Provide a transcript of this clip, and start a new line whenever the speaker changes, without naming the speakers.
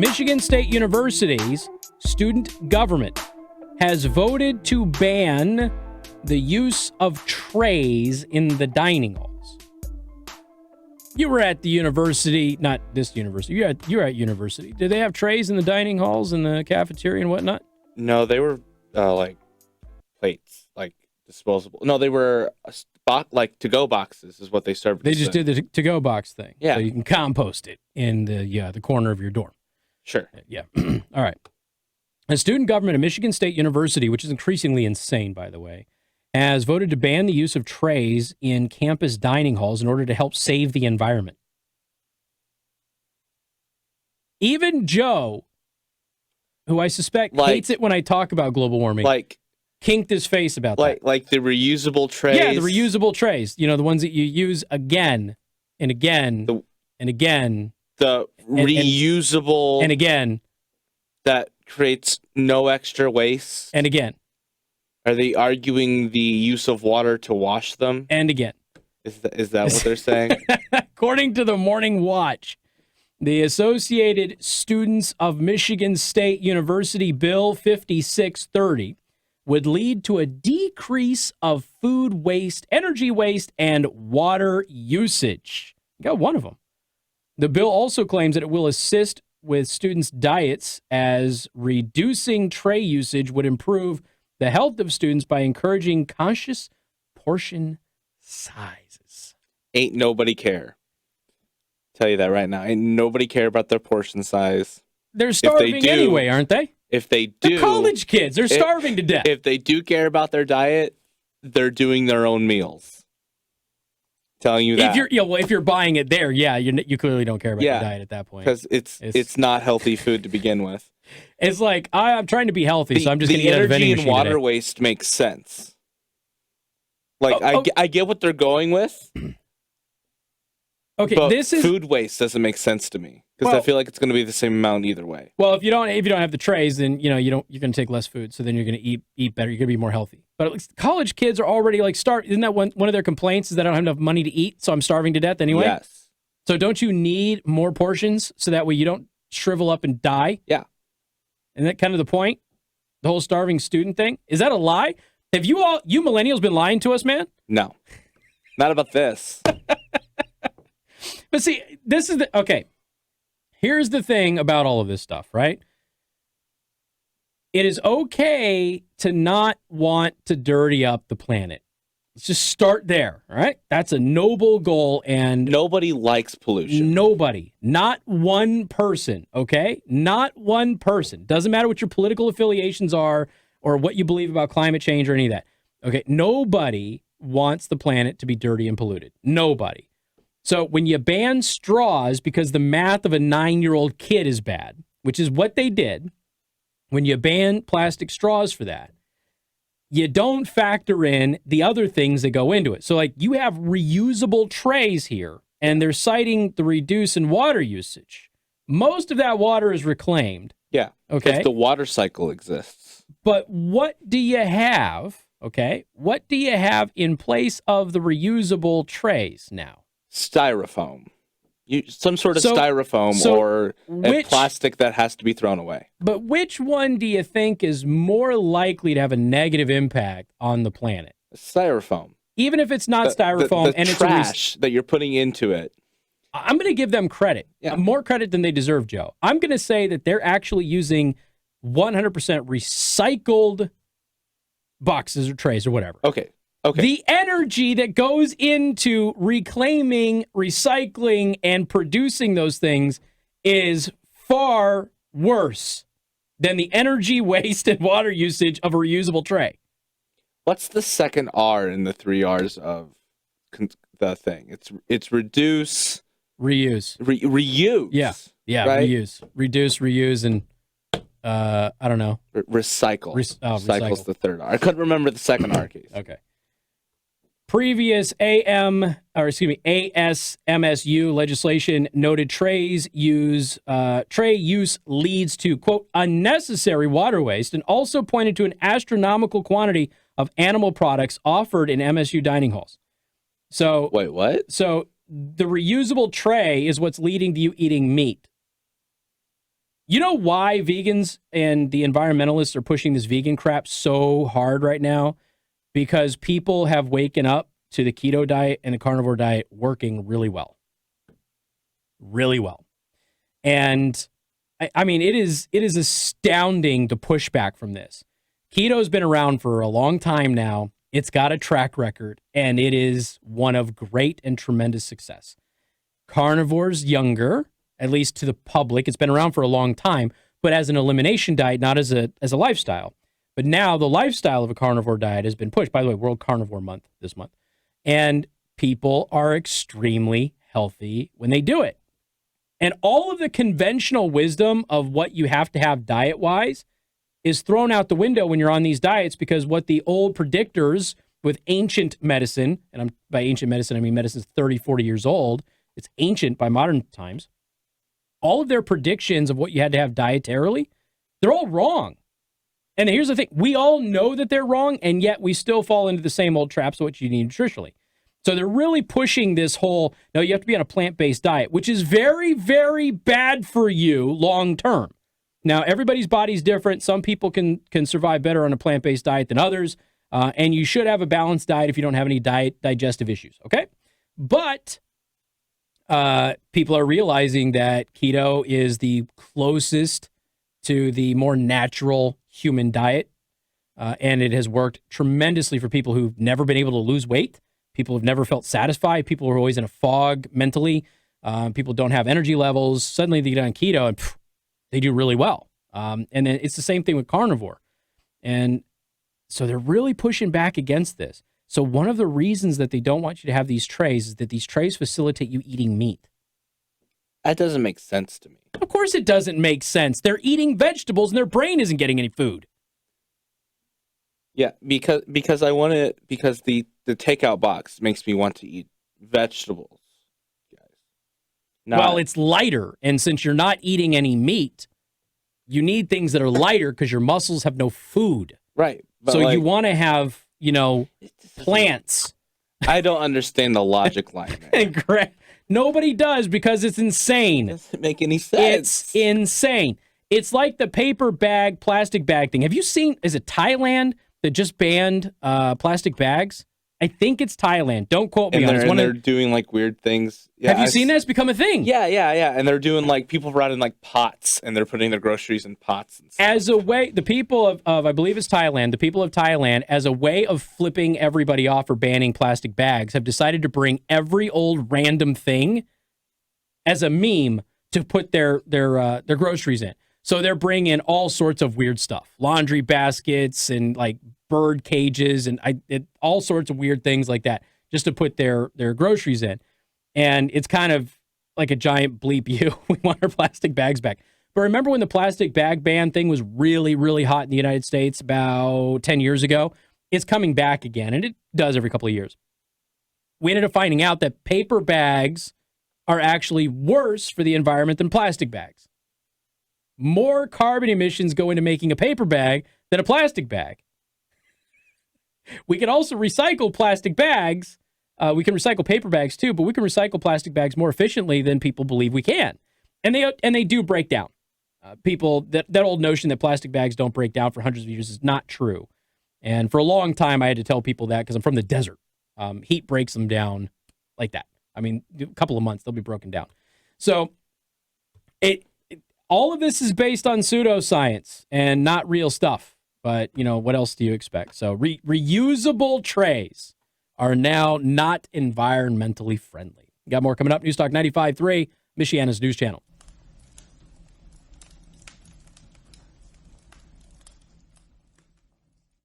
Michigan State University's student government has voted to ban the use of trays in the dining halls. You were at the university, not this university. You were at university. Did they have trays in the dining halls and the cafeteria and whatnot?
No, they were like plates, like disposable. No, they were like to-go boxes is what they served.
They just did the to-go box thing.
Yeah.
So you can compost it in the corner of your dorm.
Sure.
Yeah. All right. The student government of Michigan State University, which is increasingly insane, by the way, has voted to ban the use of trays in campus dining halls in order to help save the environment. Even Joe, who I suspect hates it when I talk about global warming, kinked his face about that.
Like the reusable trays?
Yeah, the reusable trays. You know, the ones that you use again and again and again.
The reusable...
And again.
That creates no extra waste.
And again.
Are they arguing the use of water to wash them?
And again.
Is that what they're saying?
According to the Morning Watch, the Associated Students of Michigan State University Bill 5630 would lead to a decrease of food waste, energy waste, and water usage. You got one of them. The bill also claims that it will assist with students' diets, as reducing tray usage would improve the health of students by encouraging conscious portion sizes.
Ain't nobody care. Tell you that right now. Ain't nobody care about their portion size.
They're starving anyway, aren't they?
If they do...
They're college kids. They're starving to death.
If they do care about their diet, they're doing their own meals. Telling you that.
If you're buying it there, you clearly don't care about your diet at that point.
Because it's not healthy food to begin with.
It's like, I'm trying to be healthy, so I'm just going to eat out of vending machine
The energy and water
today.
waste makes sense. Like, I get what they're going with.
Okay,
but
this is
food waste doesn't make sense to me because I feel like it's going to be the same amount either way.
Well, if you don't have the trays, then you're going to take less food, so then you're going to eat better. You're going to be more healthy. But at least college kids are already isn't that one of their complaints is that I don't have enough money to eat, so I'm starving to death anyway?
Yes.
So don't you need more portions so that way you don't shrivel up and die?
Yeah.
Isn't that kind of the point? The whole starving student thing? Is that a lie? Have you millennials been lying to us, man?
No. Not about this.
But see, this is okay. Here's the thing about all of this stuff, right? It is okay to not want to dirty up the planet. Let's just start there, all right? That's a noble goal, and
nobody likes pollution.
Nobody. Not one person, okay? Not one person. Doesn't matter what your political affiliations are or what you believe about climate change or any of that. Okay, nobody wants the planet to be dirty and polluted. Nobody. So when you ban straws because the math of a 9-year-old kid is bad, which is what they did, when you ban plastic straws for that, you don't factor in the other things that go into it. So like you have reusable trays here, and they're citing the reduce in water usage. Most of that water is reclaimed.
Yeah.
Okay.
If the water cycle exists.
But what do you have? Okay. What do you have in place of the reusable trays now?
Styrofoam. Some sort of styrofoam or a plastic that has to be thrown away.
But which one do you think is more likely to have a negative impact on the planet?
Styrofoam.
Even if it's not styrofoam
and it's trash that you're putting into it.
I'm going to give them credit. Yeah. More credit than they deserve, Joe. I'm going to say that they're actually using 100% recycled boxes or trays or whatever.
Okay.
The energy that goes into reclaiming, recycling, and producing those things is far worse than the energy, waste, and water usage of a reusable tray.
What's the second R in the 3 R's of the thing? It's reduce,
reuse,
reuse.
Yeah,
right?
Reuse, reduce, reuse, and I don't know.
Recycle. Recycle's the third R. I couldn't remember the second R case.
Okay. Previous M.S.U. legislation noted tray use leads to, quote, unnecessary water waste, and also pointed to an astronomical quantity of animal products offered in M.S.U. dining halls. So
wait, what?
So the reusable tray is what's leading to you eating meat. You know why vegans and the environmentalists are pushing this vegan crap so hard right now? Because people have waken up to the keto diet and the carnivore diet working really well. Really well. And I mean, it is astounding to push back from this. Keto's been around for a long time now. It's got a track record, and it is one of great and tremendous success. Carnivore's younger, at least to the public. It's been around for a long time, but as an elimination diet, not as a lifestyle. But now the lifestyle of a carnivore diet has been pushed. By the way, World Carnivore Month this month. And people are extremely healthy when they do it. And all of the conventional wisdom of what you have to have diet-wise is thrown out the window when you're on these diets, because what the old predictors with ancient medicine, and by ancient medicine, I mean medicine's 30, 40 years old. It's ancient by modern times. All of their predictions of what you had to have dietarily, they're all wrong. And here's the thing. We all know that they're wrong, and yet we still fall into the same old traps of what you need nutritionally. So they're really pushing this whole, no, you have to be on a plant-based diet, which is very, very bad for you long term. Now, everybody's body's different. Some people can survive better on a plant-based diet than others, and you should have a balanced diet if you don't have any digestive issues, okay? But people are realizing that keto is the closest to the more natural human diet, and it has worked tremendously for people who've never been able to lose weight. People have never felt satisfied. People are always in a fog mentally. People don't have energy levels. Suddenly they get on keto and they do really well. And then it's the same thing with carnivore. And so they're really pushing back against this. So one of the reasons that they don't want you to have these trays is that these trays facilitate you eating meat.
That doesn't make sense to me.
Of course it doesn't make sense. They're eating vegetables and their brain isn't getting any food.
Yeah, because the takeout box makes me want to eat vegetables, guys.
Well, it's lighter, and since you're not eating any meat, you need things that are lighter because your muscles have no food.
Right.
So you want to have, plants.
I don't understand the logic line there.
Nobody does, because it's insane.
It doesn't make any sense.
It's insane. It's like the paper bag, plastic bag thing. Have you seen, is it Thailand that just banned plastic bags? I think it's Thailand. Don't quote me on it.
And they're doing like weird things. Yeah,
have you seen that? It's become a thing.
Yeah. And they're doing like, people brought in like pots, and they're putting their groceries in pots and stuff.
As a way, the people of I believe it's Thailand, the people of Thailand, as a way of flipping everybody off for banning plastic bags, have decided to bring every old random thing as a meme to put their groceries in. So they're bringing in all sorts of weird stuff, laundry baskets and like bird cages and all sorts of weird things like that, just to put their groceries in. And it's kind of like a giant bleep you. We want our plastic bags back. But remember when the plastic bag ban thing was really, really hot in the United States about 10 years ago? It's coming back again, and it does every couple of years. We ended up finding out that paper bags are actually worse for the environment than plastic bags. More carbon emissions go into making a paper bag than a plastic bag. We can also recycle plastic bags. We can recycle paper bags too, but we can recycle plastic bags more efficiently than people believe we can. And they do break down. That old notion that plastic bags don't break down for hundreds of years is not true. And for a long time, I had to tell people that because I'm from the desert. Heat breaks them down like that. I mean, a couple of months, they'll be broken down. So all of this is based on pseudoscience and not real stuff. But, what else do you expect? So reusable trays are now not environmentally friendly. Got more coming up. News Talk 95.3, Michiana's news channel.